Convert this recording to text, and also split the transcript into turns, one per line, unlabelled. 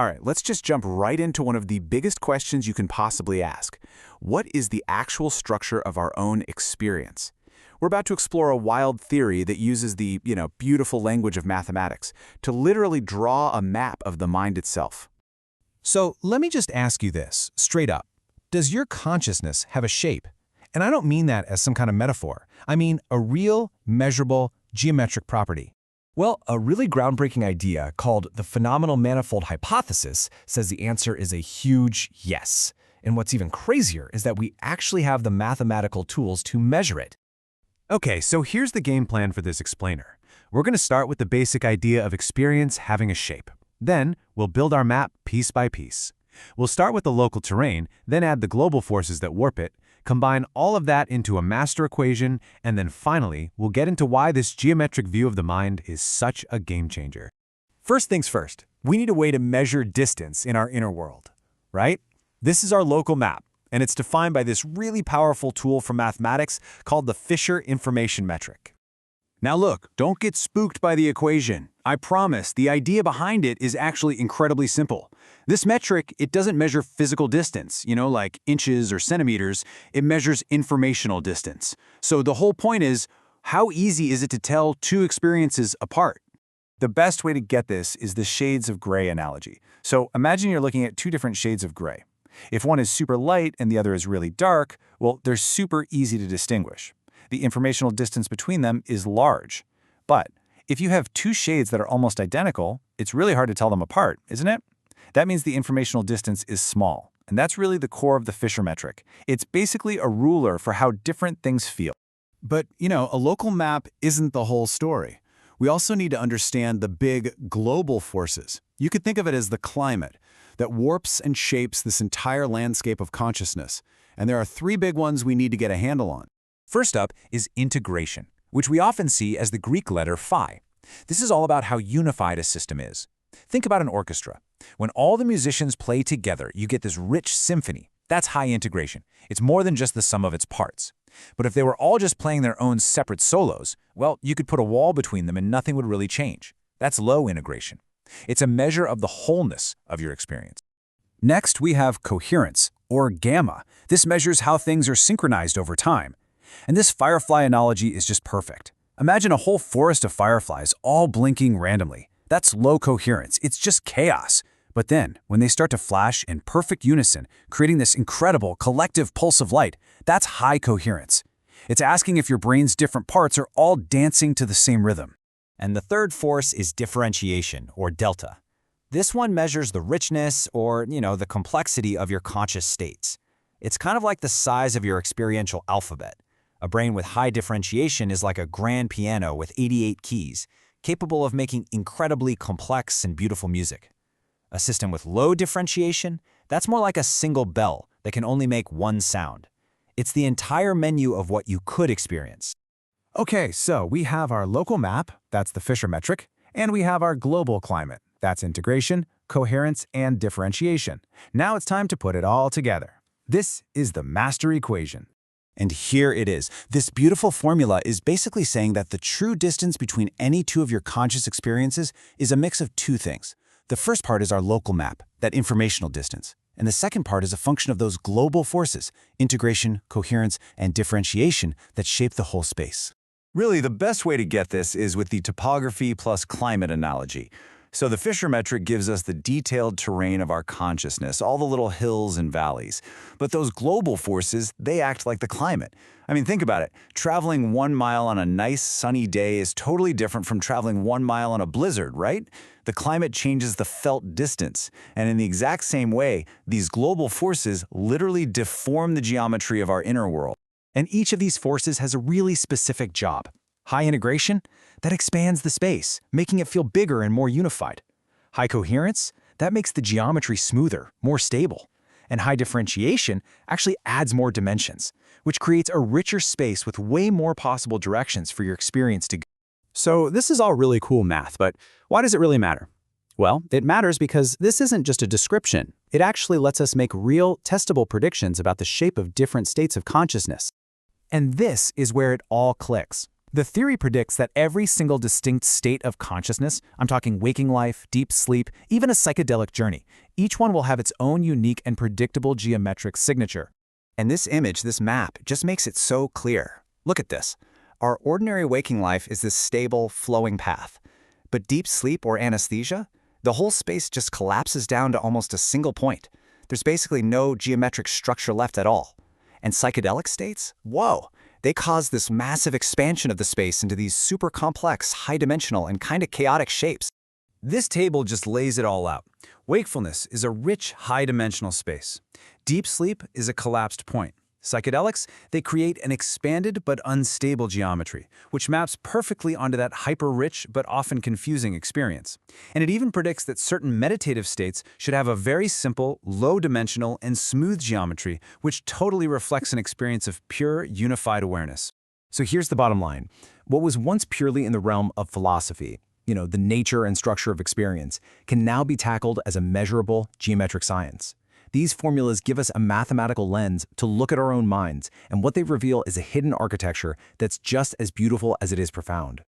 All right, let's just jump right into one of the biggest questions you can possibly ask. What is the actual structure of our own experience? We're about to explore a wild theory that uses the, beautiful language of mathematics to literally draw a map of the mind itself.
So let me just ask you this, straight up. Does your consciousness have a shape? And I don't mean that as some kind of metaphor. I mean a real, measurable, geometric property.
Well, a really groundbreaking idea called the phenomenal manifold hypothesis says the answer is a huge yes. And what's even crazier is that we actually have the mathematical tools to measure it.
Okay, so here's the game plan for this explainer. We're going to start with the basic idea of experience having a shape. Then, we'll build our map piece by piece. We'll start with the local terrain, then add the global forces that warp it, combine all of that into a master equation, and then finally, we'll get into why this geometric view of the mind is such a game changer.
First things first, we need a way to measure distance in our inner world, right? This is our local map, and it's defined by this really powerful tool from mathematics called the Fisher information metric. Now look, don't get spooked by the equation. I promise, the idea behind it is actually incredibly simple. This metric, it doesn't measure physical distance, like inches or centimeters. It measures informational distance. So the whole point is, how easy is it to tell two experiences apart? The best way to get this is the shades of gray analogy. So imagine you're looking at two different shades of gray. If one is super light and the other is really dark, well, they're super easy to distinguish. The informational distance between them is large. But if you have two shades that are almost identical, it's really hard to tell them apart, isn't it? That means the informational distance is small, and that's really the core of the Fisher metric. It's basically a ruler for how different things feel.
But, a local map isn't the whole story. We also need to understand the big global forces. You could think of it as the climate that warps and shapes this entire landscape of consciousness. And there are three big ones we need to get a handle on.
First up is integration, which we often see as the Greek letter phi. This is all about how unified a system is. Think about an orchestra. When all the musicians play together, you get this rich symphony. That's high integration. It's more than just the sum of its parts. But if they were all just playing their own separate solos, well, you could put a wall between them and nothing would really change. That's low integration. It's a measure of the wholeness of your experience.
Next, we have coherence, or gamma. This measures how things are synchronized over time. And this firefly analogy is just perfect. Imagine a whole forest of fireflies all blinking randomly. That's low coherence. It's just chaos. But then, when they start to flash in perfect unison, creating this incredible collective pulse of light, that's high coherence. It's asking if your brain's different parts are all dancing to the same rhythm.
And the third force is differentiation, or delta. This one measures the richness or, the complexity of your conscious states. It's kind of like the size of your experiential alphabet. A brain with high differentiation is like a grand piano with 88 keys, capable of making incredibly complex and beautiful music. A system with low differentiation, that's more like a single bell that can only make one sound. It's the entire menu of what you could experience.
Okay, so we have our local map, that's the Fisher metric, and we have our global climate, that's integration, coherence, and differentiation. Now it's time to put it all together. This is the master equation. And here it is. This beautiful formula is basically saying that the true distance between any two of your conscious experiences is a mix of two things. The first part is our local map, that informational distance. And the second part is a function of those global forces, integration, coherence, and differentiation that shape the whole space.
Really, the best way to get this is with the topography plus climate analogy. So the Fisher metric gives us the detailed terrain of our consciousness, all the little hills and valleys. But those global forces, they act like the climate. I mean, think about it. Traveling 1 mile on a nice sunny day is totally different from traveling 1 mile on a blizzard, right? The climate changes the felt distance. And in the exact same way, these global forces literally deform the geometry of our inner world.
And each of these forces has a really specific job. High integration, that expands the space, making it feel bigger and more unified. High coherence, that makes the geometry smoother, more stable. And high differentiation actually adds more dimensions, which creates a richer space with way more possible directions for your experience to go.
So this is all really cool math, but why does it really matter? Well, it matters because this isn't just a description. It actually lets us make real, testable predictions about the shape of different states of consciousness.
And this is where it all clicks.
The theory predicts that every single distinct state of consciousness, I'm talking waking life, deep sleep, even a psychedelic journey, each one will have its own unique and predictable geometric signature.
And this image, this map, just makes it so clear. Look at this. Our ordinary waking life is this stable, flowing path. But deep sleep or anesthesia, the whole space just collapses down to almost a single point. There's basically no geometric structure left at all. And psychedelic states? Whoa! They cause this massive expansion of the space into these super complex, high-dimensional, and kind of chaotic shapes.
This table just lays it all out. Wakefulness is a rich, high-dimensional space. Deep sleep is a collapsed point. Psychedelics, they create an expanded but unstable geometry, which maps perfectly onto that hyper-rich but often confusing experience. And it even predicts that certain meditative states should have a very simple, low-dimensional, and smooth geometry, which totally reflects an experience of pure, unified awareness.
So here's the bottom line. What was once purely in the realm of philosophy, the nature and structure of experience, can now be tackled as a measurable geometric science. These formulas give us a mathematical lens to look at our own minds, and what they reveal is a hidden architecture that's just as beautiful as it is profound.